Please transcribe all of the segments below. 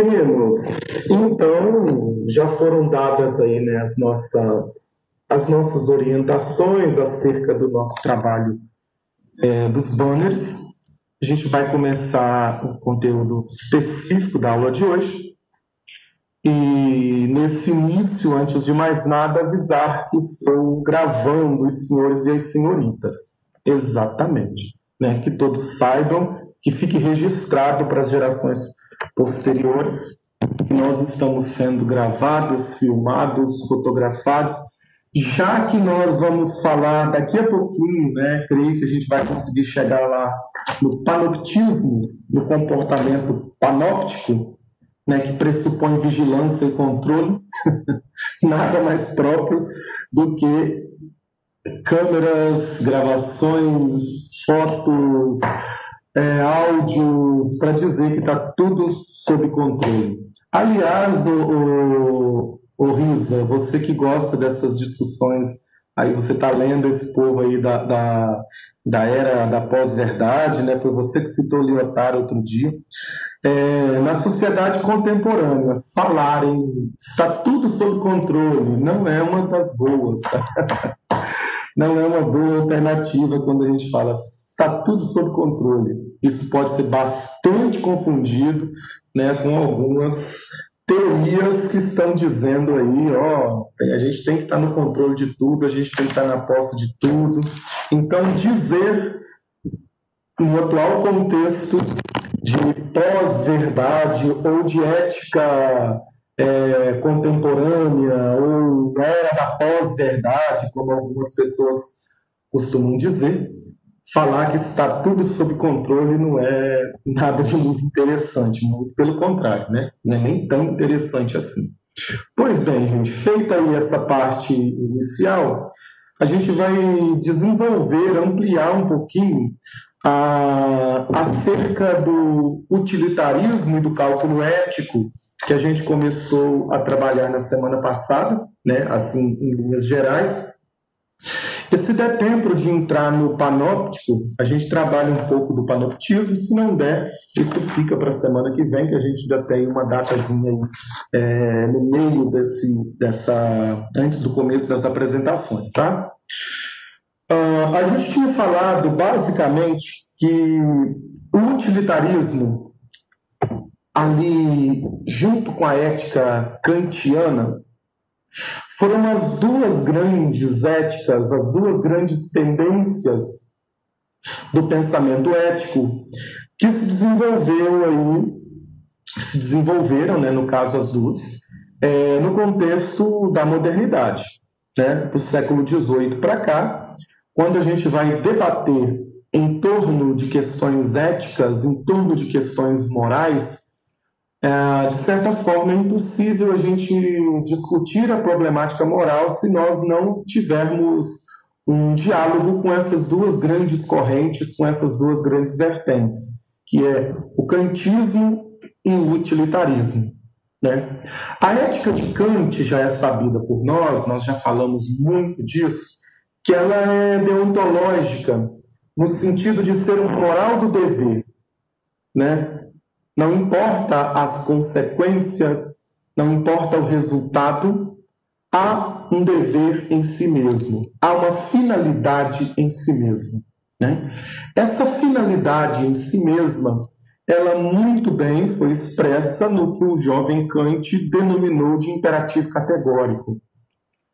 Meninos, então já foram dadas aí, né, as nossas orientações acerca do nosso trabalho dos banners. A gente vai começar o conteúdo específico da aula de hoje. E nesse início, antes de mais nada, avisar que estou gravando os senhores e as senhoritas. Exatamente. Né? Que todos saibam, que fique registrado para as gerações posteriores, que nós estamos sendo gravados, filmados, fotografados, já que nós vamos falar daqui a pouquinho, né? Creio que a gente vai conseguir chegar lá no panoptismo, no comportamento panóptico, né, que pressupõe vigilância e controle, nada mais próprio do que câmeras, gravações, fotos, áudios, para dizer que está tudo sob controle. Aliás, o Risa, você que gosta dessas discussões, aí você está lendo esse povo aí da era da pós-verdade, né? Foi você que citou o Lyotard outro dia. Na sociedade contemporânea, falarem está tudo sob controle não é uma das boas, tá? Não é uma boa alternativa quando a gente fala está tudo sob controle. Isso pode ser bastante confundido, né, com algumas teorias que estão dizendo aí, a gente tem que estar no controle de tudo, a gente tem que estar na posse de tudo. Então, dizer no atual contexto de pós-verdade ou de ética contemporânea ou era da pós-verdade, como algumas pessoas costumam dizer, falar que está tudo sob controle não é nada de muito interessante, muito pelo contrário, né? Não é nem tão interessante assim. Pois bem, gente, feita aí essa parte inicial, a gente vai desenvolver, ampliar um pouquinho acerca do utilitarismo e do cálculo ético que a gente começou a trabalhar na semana passada, né, assim, em linhas gerais. E se der tempo de entrar no panóptico, a gente trabalha um pouco do panoptismo, se não der, isso fica para a semana que vem, que a gente já tem uma datazinha aí no meio antes do começo das apresentações, tá? A gente tinha falado, basicamente, que o utilitarismo, ali, junto com a ética kantiana, foram as duas grandes éticas, as duas grandes tendências do pensamento ético que se desenvolveram, né, no caso as duas, no contexto da modernidade, né, do século XVIII para cá, quando a gente vai debater em torno de questões éticas, em torno de questões morais, de certa forma é impossível a gente discutir a problemática moral se nós não tivermos um diálogo com essas duas grandes correntes, com essas duas grandes vertentes, que é o kantismo e o utilitarismo, né? A ética de Kant já é sabida por nós já falamos muito disso, que ela é deontológica, no sentido de ser uma moral do dever, né? Não importa as consequências, não importa o resultado, há um dever em si mesmo, há uma finalidade em si mesmo, né? Essa finalidade em si mesma, ela muito bem foi expressa no que o jovem Kant denominou de imperativo categórico.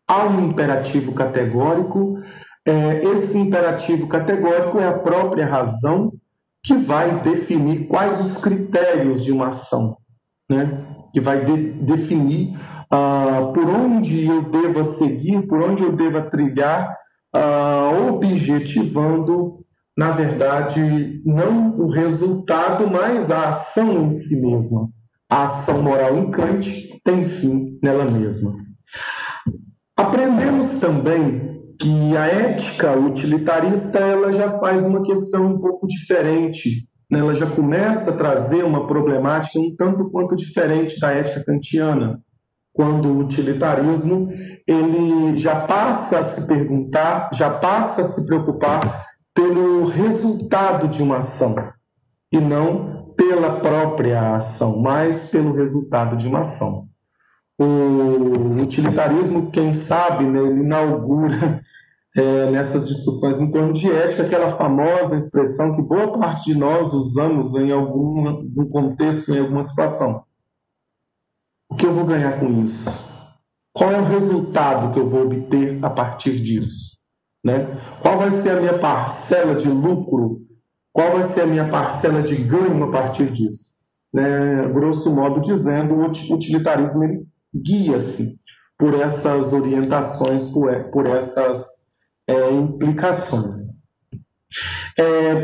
Há um imperativo categórico, esse imperativo categórico é a própria razão que vai definir quais os critérios de uma ação, né? Que vai definir por onde eu deva seguir, por onde eu deva trilhar, objetivando, na verdade, não o resultado, mas a ação em si mesma. A ação moral em Kant tem fim nela mesma. Aprendemos também que a ética utilitarista ela já faz uma questão um pouco diferente, né? Ela já começa a trazer uma problemática um tanto quanto diferente da ética kantiana, quando o utilitarismo ele já passa a se perguntar, já passa a se preocupar pelo resultado de uma ação, e não pela própria ação, mas pelo resultado de uma ação. O utilitarismo, quem sabe, né, ele inaugura nessas discussões em torno de ética aquela famosa expressão que boa parte de nós usamos em algum contexto, em alguma situação. O que eu vou ganhar com isso? Qual é o resultado que eu vou obter a partir disso? Né? Qual vai ser a minha parcela de lucro? Qual vai ser a minha parcela de ganho a partir disso? Né? Grosso modo dizendo, o utilitarismo ele guia-se por essas orientações, por essas implicações.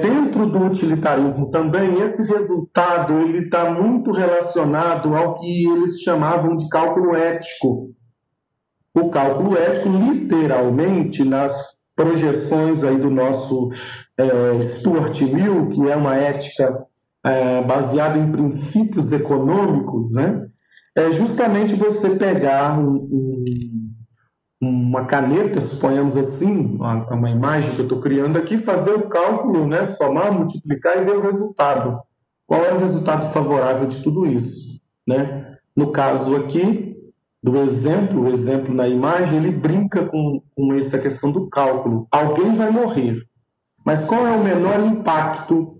Dentro do utilitarismo também, esse resultado ele está muito relacionado ao que eles chamavam de cálculo ético. O cálculo ético, literalmente, nas projeções aí do nosso Stuart Mill, que é uma ética baseada em princípios econômicos, né? É justamente você pegar uma caneta, suponhamos assim, uma imagem que eu estou criando aqui, fazer o cálculo, né? Somar, multiplicar e ver o resultado. Qual é o resultado favorável de tudo isso? Né? No caso aqui, do exemplo, o exemplo na imagem, ele brinca com essa questão do cálculo. Alguém vai morrer, mas qual é o menor impacto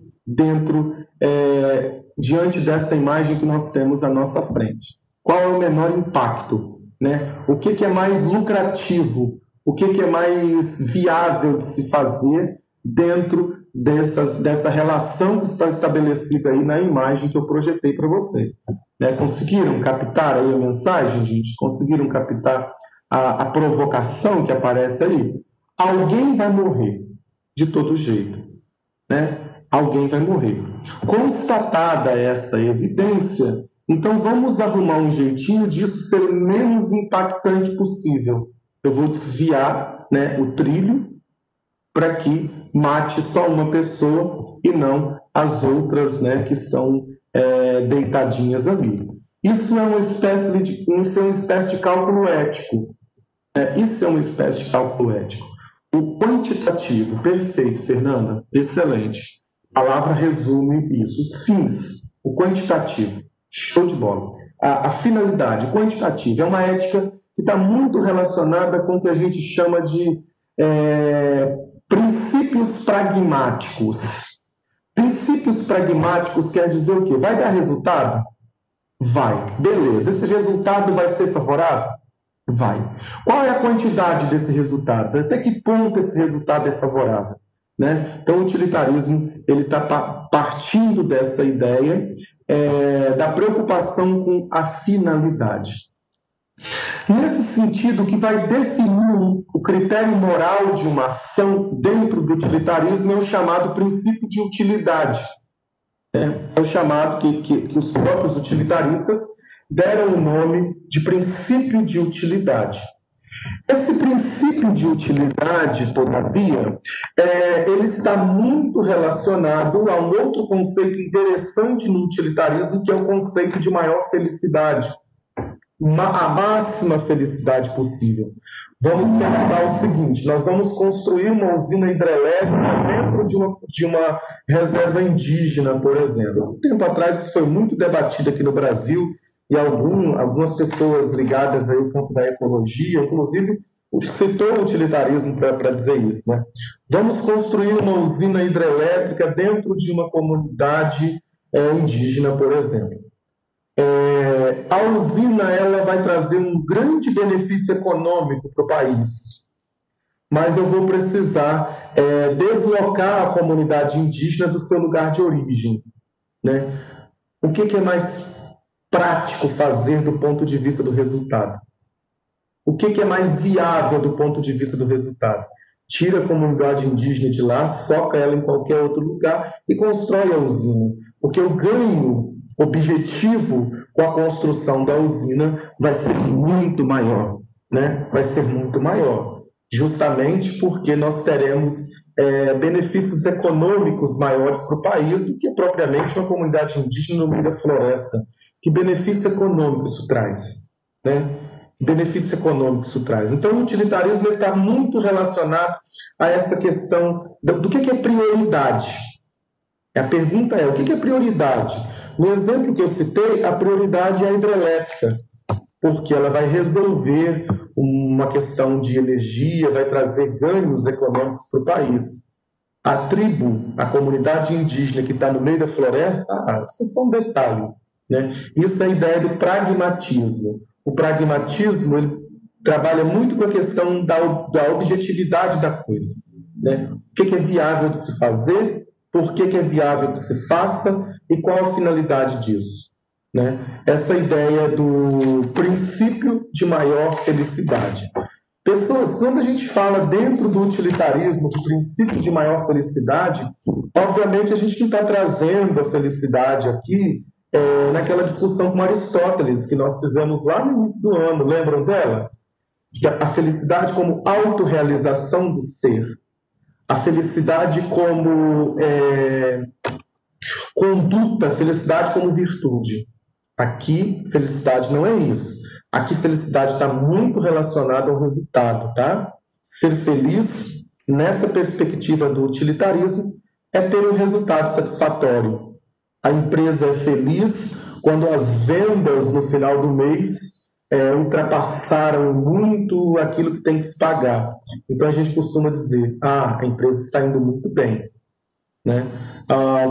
diante dessa imagem que nós temos à nossa frente? Qual é o menor impacto? Né? O que é mais lucrativo? O que é mais viável de se fazer dentro dessa relação que está estabelecida aí na imagem que eu projetei para vocês? Né? Conseguiram captar aí a mensagem, gente? Conseguiram captar a provocação que aparece aí? Alguém vai morrer, de todo jeito. Né? Alguém vai morrer. Constatada essa evidência, então vamos arrumar um jeitinho disso ser o menos impactante possível. Eu vou desviar, né, o trilho para que mate só uma pessoa e não as outras, né, que estão deitadinhas ali. Isso é uma espécie de cálculo ético. Isso é uma espécie de cálculo ético. O quantitativo, perfeito, Fernanda, excelente. A palavra resume isso. Os fins, o quantitativo, show de bola. A finalidade, o quantitativo, é uma ética que está muito relacionada com o que a gente chama de princípios pragmáticos. Princípios pragmáticos quer dizer o quê? Vai dar resultado? Vai. Beleza. Esse resultado vai ser favorável? Vai. Qual é a quantidade desse resultado? Até que ponto esse resultado é favorável? Né? Então, o utilitarismo ele está partindo dessa ideia da preocupação com a finalidade. Nesse sentido, o que vai definir o critério moral de uma ação dentro do utilitarismo é o chamado princípio de utilidade. É o chamado que os próprios utilitaristas deram o nome de princípio de utilidade. Esse princípio de utilidade, todavia, ele está muito relacionado a um outro conceito interessante no utilitarismo, que é o conceito de maior felicidade. A máxima felicidade possível. Vamos pensar o seguinte: nós vamos construir uma usina hidrelétrica dentro de uma reserva indígena, por exemplo. Um tempo atrás isso foi muito debatido aqui no Brasil, e algumas pessoas ligadas aí ao campo da ecologia, inclusive, citou o utilitarismo para dizer isso. Né? Vamos construir uma usina hidrelétrica dentro de uma comunidade indígena, por exemplo. A usina ela vai trazer um grande benefício econômico para o país, mas eu vou precisar deslocar a comunidade indígena do seu lugar de origem. Né? O que é mais prático fazer do ponto de vista do resultado? O que é mais viável do ponto de vista do resultado? Tira a comunidade indígena de lá, soca ela em qualquer outro lugar e constrói a usina, porque o ganho objetivo com a construção da usina vai ser muito maior, né? Vai ser muito maior, justamente porque nós teremos benefícios econômicos maiores para o país do que propriamente uma comunidade indígena no meio da floresta. Que benefício econômico isso traz, né? Benefício econômico isso traz. Então, o utilitarismo está muito relacionado a essa questão do que é prioridade. A pergunta é, o que é prioridade? No exemplo que eu citei, a prioridade é a hidrelétrica, porque ela vai resolver uma questão de energia, vai trazer ganhos econômicos para o país. A tribo, a comunidade indígena que está no meio da floresta, isso é só um detalhe, né? Isso é a ideia do pragmatismo. O pragmatismo ele trabalha muito com a questão da objetividade da coisa, né? O que é viável de se fazer, por que é viável que se faça e qual a finalidade disso, né? Essa ideia do princípio de maior felicidade. Pessoas, quando a gente fala dentro do utilitarismo, do princípio de maior felicidade, obviamente a gente não está trazendo a felicidade aqui naquela discussão com Aristóteles, que nós fizemos lá no início do ano, lembram dela? A felicidade como autorrealização do ser, a felicidade como conduta, a felicidade como virtude. Aqui, felicidade não é isso. Aqui, felicidade está muito relacionada ao resultado, tá? Ser feliz, nessa perspectiva do utilitarismo, é ter um resultado satisfatório. A empresa é feliz quando as vendas no final do mês ultrapassaram muito aquilo que tem que se pagar. Então, a gente costuma dizer, a empresa está indo muito bem, né?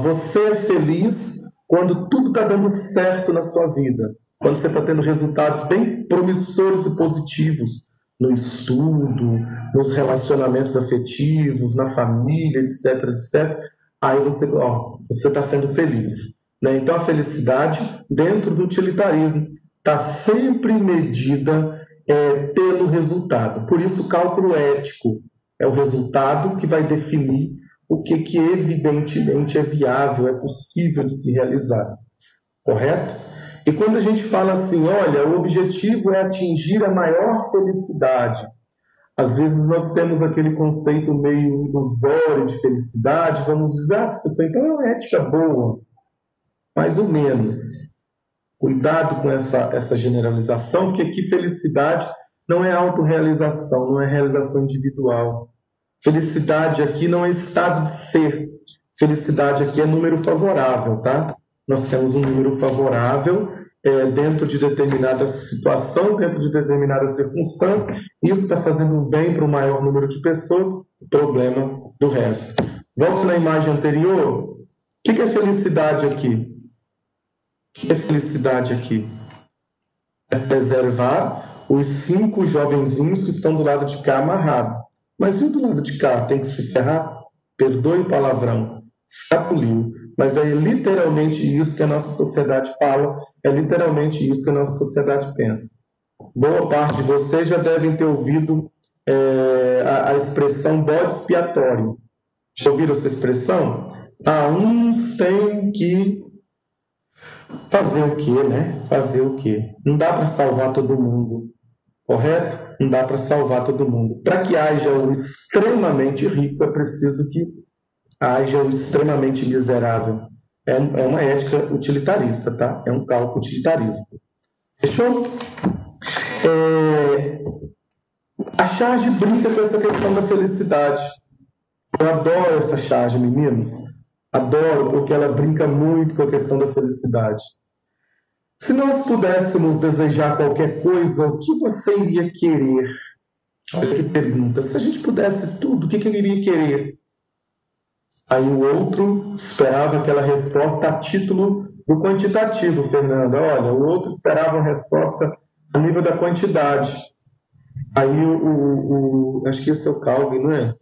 Você é feliz quando tudo está dando certo na sua vida, quando você está tendo resultados bem promissores e positivos no estudo, nos relacionamentos afetivos, na família, etc, etc. Aí você está sendo feliz, né? Então a felicidade dentro do utilitarismo está sempre medida pelo resultado. Por isso o cálculo ético é o resultado que vai definir o que evidentemente é viável, é possível de se realizar, correto? E quando a gente fala assim, olha, o objetivo é atingir a maior felicidade, às vezes nós temos aquele conceito meio ilusório de felicidade, vamos dizer, professor, então é uma ética boa, mais ou menos. Cuidado com essa generalização, porque aqui felicidade não é autorrealização, não é realização individual. Felicidade aqui não é estado de ser. Felicidade aqui é número favorável, tá? Nós temos um número favorável dentro de determinada situação, dentro de determinadas circunstâncias. Isso está fazendo um bem para o maior número de pessoas, o problema do resto. Volta na imagem anterior. O que é felicidade aqui? O que é felicidade aqui? É preservar os 5 jovenzinhos que estão do lado de cá amarrados. Mas e o do lado de cá? Tem que se ferrar? Perdoe o palavrão. Sapuliu. Mas é literalmente isso que a nossa sociedade fala, é literalmente isso que a nossa sociedade pensa. Boa parte de vocês já devem ter ouvido a expressão bode expiatório. Já ouviram essa expressão? Uns têm que fazer o quê, né? Fazer o quê? Não dá para salvar todo mundo. Correto? Não dá para salvar todo mundo. Para que haja o extremamente rico, é preciso que haja o extremamente miserável. É uma ética utilitarista, tá? É um cálculo utilitarista. Fechou? A charge brinca com essa questão da felicidade. Eu adoro essa charge, meninos. Adoro, porque ela brinca muito com a questão da felicidade. Se nós pudéssemos desejar qualquer coisa, o que você iria querer? Olha que pergunta. Se a gente pudesse tudo, o que eu iria querer? Aí o outro esperava aquela resposta a título do quantitativo, Fernanda. Olha, o outro esperava uma resposta a nível da quantidade. Aí acho que esse é o Calvin, não é?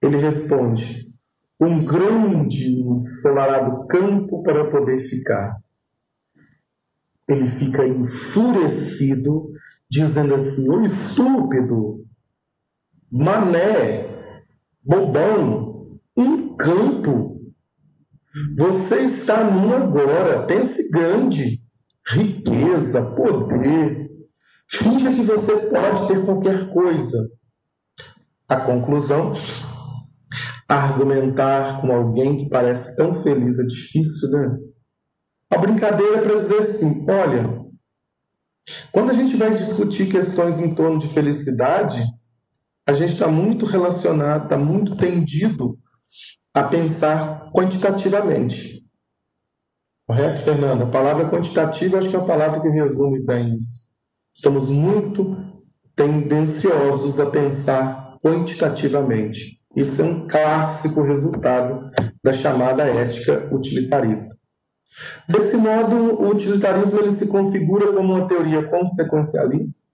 Ele responde, um grande ensolarado campo para poder ficar. Ele fica enfurecido, dizendo assim, ô estúpido, mané, bobão, um campo. Você está num agora, pense grande, riqueza, poder. Finja que você pode ter qualquer coisa. A conclusão, argumentar com alguém que parece tão feliz é difícil, né? A brincadeira é para dizer assim, olha, quando a gente vai discutir questões em torno de felicidade, a gente está muito relacionado, está muito tendido a pensar quantitativamente. Correto, Fernanda? A palavra quantitativa acho que é a palavra que resume bem isso. Estamos muito tendenciosos a pensar quantitativamente. Isso é um clássico resultado da chamada ética utilitarista. Desse modo, o utilitarismo ele se configura como uma teoria consequencialista.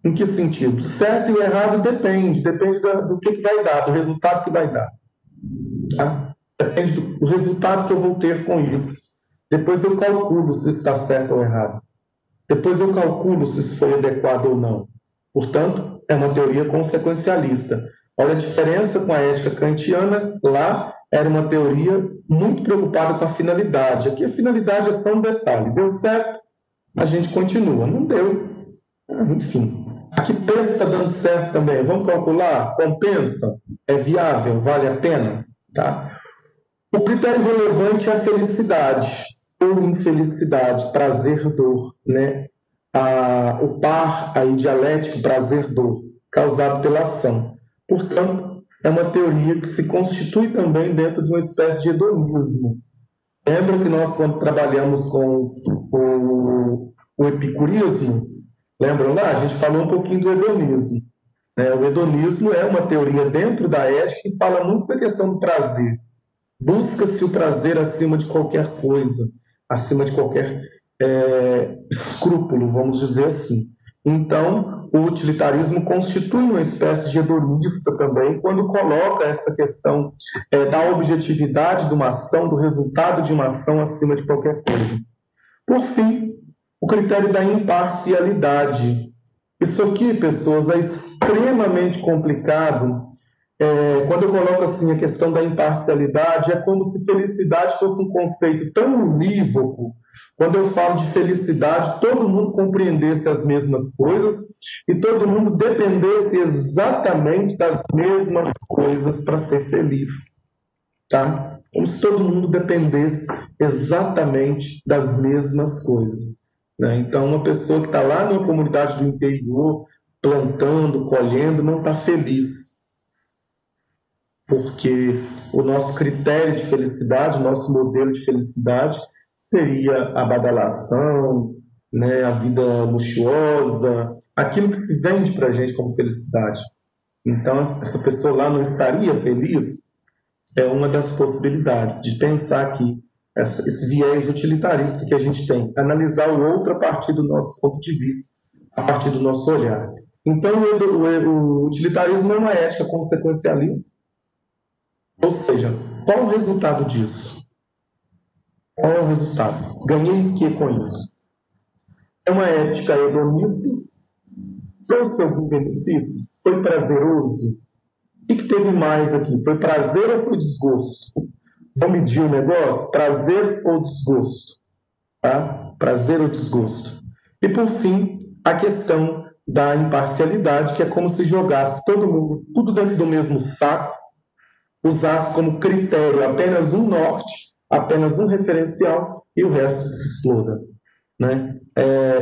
Em que sentido? Certo e errado depende do que vai dar, do resultado que vai dar. Tá? Depende do resultado que eu vou ter com isso. Depois eu calculo se está certo ou errado. Depois eu calculo se isso foi adequado ou não. Portanto, é uma teoria consequencialista. Olha a diferença com a ética kantiana. Lá era uma teoria muito preocupada com a finalidade. Aqui a finalidade é só um detalhe. Deu certo, a gente continua. Não deu, enfim. Aqui preço está dando certo também. Vamos calcular? Compensa? É viável? Vale a pena? Tá? O critério relevante é a felicidade ou infelicidade, prazer, dor, né? O par aí dialético prazer-dor, causado pela ação. Portanto, é uma teoria que se constitui também dentro de uma espécie de hedonismo. Lembra que nós, quando trabalhamos com o epicurismo, lembram lá? A gente falou um pouquinho do hedonismo. Né? O hedonismo é uma teoria dentro da ética que fala muito da questão do prazer. Busca-se o prazer acima de qualquer coisa, acima de qualquer escrúpulo, vamos dizer assim. Então, o utilitarismo constitui uma espécie de hedonista também, quando coloca essa questão da objetividade de uma ação, do resultado de uma ação acima de qualquer coisa. Por fim, o critério da imparcialidade. Isso aqui, pessoas, é extremamente complicado. Quando eu coloco assim a questão da imparcialidade, é como se felicidade fosse um conceito tão unívoco. Quando eu falo de felicidade, todo mundo compreendesse as mesmas coisas e todo mundo dependesse exatamente das mesmas coisas para ser feliz. Tá? Como se todo mundo dependesse exatamente das mesmas coisas. Né? Então, uma pessoa que está lá numa comunidade do interior, plantando, colhendo, não está feliz. Porque o nosso critério de felicidade, o nosso modelo de felicidade seria a badalação, né, a vida luxuosa, aquilo que se vende para a gente como felicidade. Então, essa pessoa lá não estaria feliz? É uma das possibilidades de pensar aqui esse viés utilitarista que a gente tem, analisar o outro a partir do nosso ponto de vista, a partir do nosso olhar. Então, o utilitarismo é uma ética consequencialista. Ou seja, qual o resultado disso? Qual é o resultado? Ganhei o que com isso? É uma ética hedonista? Trouxe algum benefício? Foi prazeroso? O que teve mais aqui? Foi prazer ou foi desgosto? Vamos medir o negócio? Prazer ou desgosto? Tá? Prazer ou desgosto? E, por fim, a questão da imparcialidade, que é como se jogasse todo mundo, tudo dentro do mesmo saco, usasse como critério apenas um norte, apenas um referencial e o resto se exploda. Né?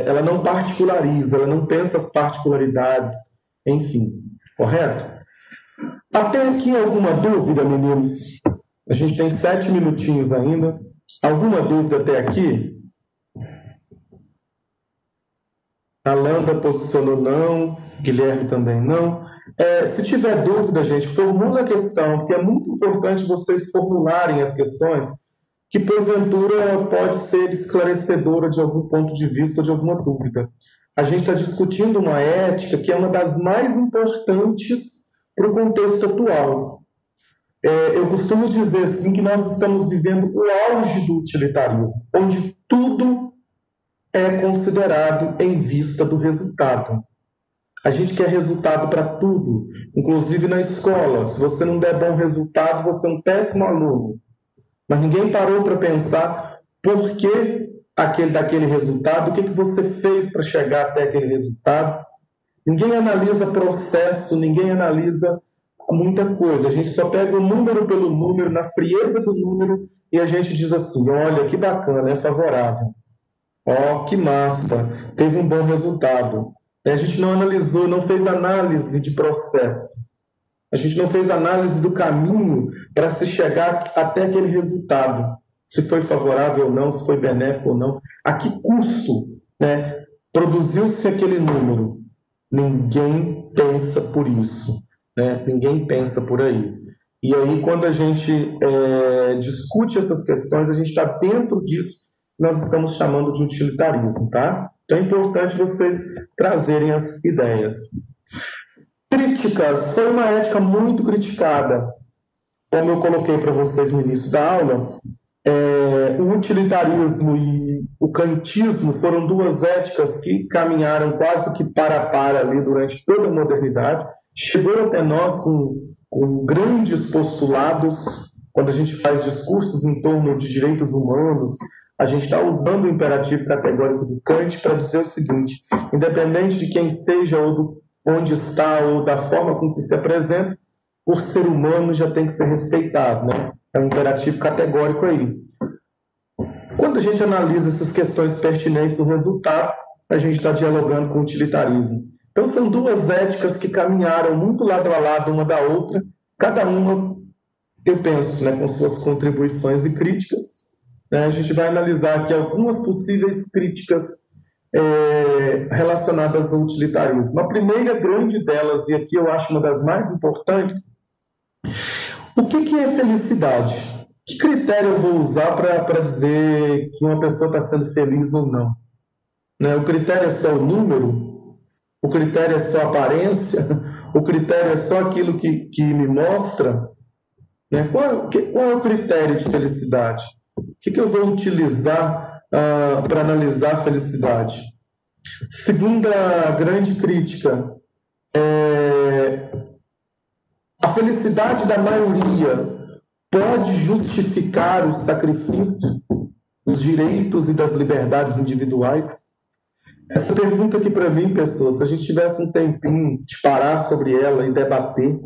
Ela não particulariza, ela não pensa as particularidades, enfim, correto? Até aqui alguma dúvida, meninos? A gente tem 7 minutinhos ainda. Alguma dúvida até aqui? A Landa posicionou não, Guilherme também não. Se tiver dúvida, gente, formula a questão, porque é muito importante vocês formularem as questões que, porventura, pode ser esclarecedora de algum ponto de vista ou de alguma dúvida. A gente está discutindo uma ética que é uma das mais importantes para o contexto atual. Eu costumo dizer assim que nós estamos vivendo o auge do utilitarismo, onde tudo é considerado em vista do resultado. A gente quer resultado para tudo, inclusive na escola. Se você não der bom resultado, você é um péssimo aluno. Mas ninguém parou para pensar por que daquele resultado, o que você fez para chegar até aquele resultado. Ninguém analisa processo, ninguém analisa muita coisa. A gente só pega o número pelo número, na frieza do número, e a gente diz assim, olha, que bacana, é favorável. Ó, que massa, teve um bom resultado. A gente não analisou, não fez análise de processo. A gente não fez análise do caminho para se chegar até aquele resultado. Se foi favorável ou não, se foi benéfico ou não. A que custo, né, produziu-se aquele número? Ninguém pensa por isso, né? Ninguém pensa por aí. E aí, quando a gente discute essas questões, a gente está dentro disso que nós estamos chamando de utilitarismo, tá? Então é importante vocês trazerem as ideias. Críticas. Foi uma ética muito criticada. Como eu coloquei para vocês no início da aula, o utilitarismo e o kantismo foram duas éticas que caminharam quase que para a par ali durante toda a modernidade. Chegou até nós com grandes postulados. Quando a gente faz discursos em torno de direitos humanos, a gente está usando o imperativo categórico do Kant para dizer o seguinte: independente de quem seja ou onde está ou da forma com que se apresenta, por ser humano já tem que ser respeitado, né? É um imperativo categórico aí. Quando a gente analisa essas questões pertinentes do resultado, a gente está dialogando com o utilitarismo. Então são duas éticas que caminharam muito lado a lado uma da outra, cada uma, eu penso, né, com suas contribuições e críticas. Né? A gente vai analisar aqui algumas possíveis críticas relacionadas ao utilitarismo. A primeira grande delas, e aqui eu acho uma das mais importantes, o que é felicidade? Que critério eu vou usar para dizer que uma pessoa está sendo feliz ou não? Né? O critério é só o número? O critério é só a aparência? O critério é só aquilo que me mostra? Né? Qual é o critério de felicidade? O que eu vou utilizar para analisar a felicidade? Segunda grande crítica, a felicidade da maioria pode justificar o sacrifício dos direitos e das liberdades individuais? Essa pergunta aqui para mim, pessoas, se a gente tivesse um tempinho de parar sobre ela e debater,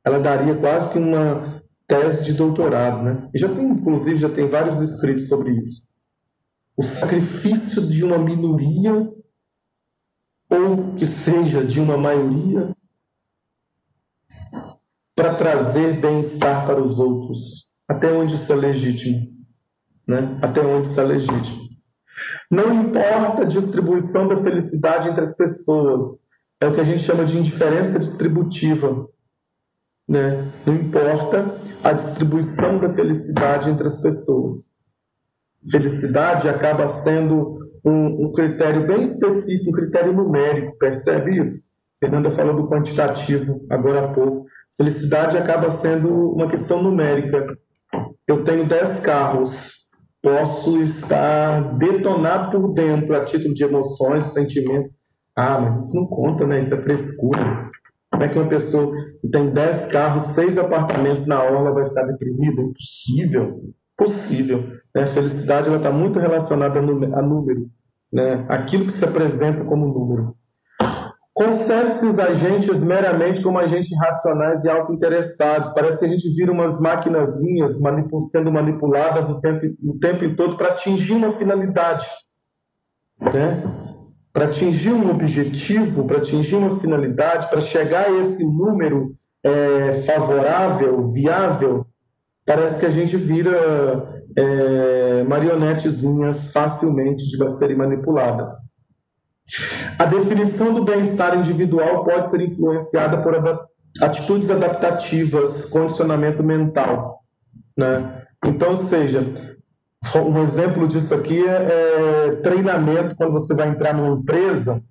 ela daria quase que uma tese de doutorado, né? E inclusive, já tem vários escritos sobre isso. O sacrifício de uma minoria, ou que seja de uma maioria, para trazer bem-estar para os outros. Até onde isso é legítimo? Né? Até onde isso é legítimo? Não importa a distribuição da felicidade entre as pessoas. É o que a gente chama de indiferença distributiva. Né? Não importa a distribuição da felicidade entre as pessoas. Felicidade acaba sendo um critério bem específico, um critério numérico. Percebe isso? Fernanda falou do quantitativo agora há pouco. Felicidade acaba sendo uma questão numérica. Eu tenho 10 carros, posso estar detonado por dentro a título de emoções, de sentimento. Ah, mas isso não conta, né? Isso é frescura. Como é que uma pessoa que tem 10 carros, 6 apartamentos na orla vai ficar deprimida? Impossível. Possível. Né? A felicidade está muito relacionada a número. Né? Aquilo que se apresenta como número. Concebe-se os agentes meramente como agentes racionais e autointeressados. Parece que a gente vira umas maquinazinhas sendo manipuladas o tempo todo para atingir uma finalidade. Né? Para atingir um objetivo, para atingir uma finalidade, para chegar a esse número favorável, viável, parece que a gente vira marionetezinhas facilmente de serem manipuladas. A definição do bem-estar individual pode ser influenciada por atitudes adaptativas, condicionamento mental. Né? Então, ou seja, um exemplo disso aqui é treinamento. Quando você vai entrar numa empresa,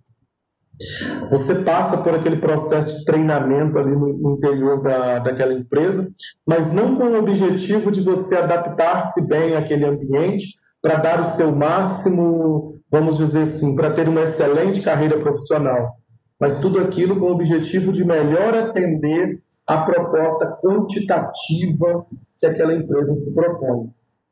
você passa por aquele processo de treinamento ali no interior daquela empresa, mas não com o objetivo de você adaptar-se bem àquele ambiente para dar o seu máximo, vamos dizer assim, para ter uma excelente carreira profissional, mas tudo aquilo com o objetivo de melhor atender à proposta quantitativa que aquela empresa se propõe.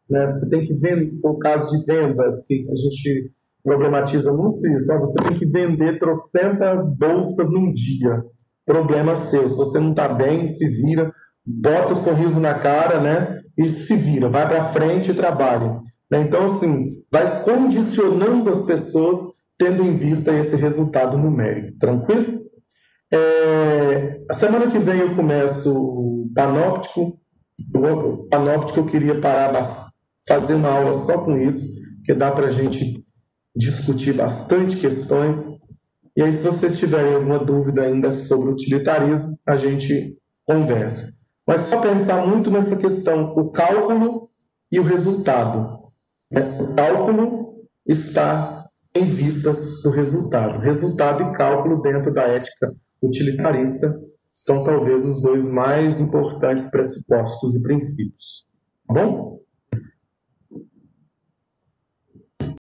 Né? Você tem que vender, se for o caso de vendas, que a gente problematiza muito isso, você tem que vender trocentas bolsas num dia. Problema seu, se você não está bem, se vira, bota o sorriso na cara, né? E se vira, vai para frente e trabalha. Então, assim, vai condicionando as pessoas tendo em vista esse resultado numérico. Tranquilo? A semana que vem eu começo o Panóptico. O Panóptico eu queria fazer uma aula só com isso, que dá para a gente discutir bastante questões. E aí, se vocês tiverem alguma dúvida ainda sobre o utilitarismo, a gente conversa. Mas só pensar muito nessa questão, o cálculo e o resultado. O cálculo está em vistas do resultado. Resultado e cálculo dentro da ética utilitarista são talvez os dois mais importantes pressupostos e princípios. Tá bom?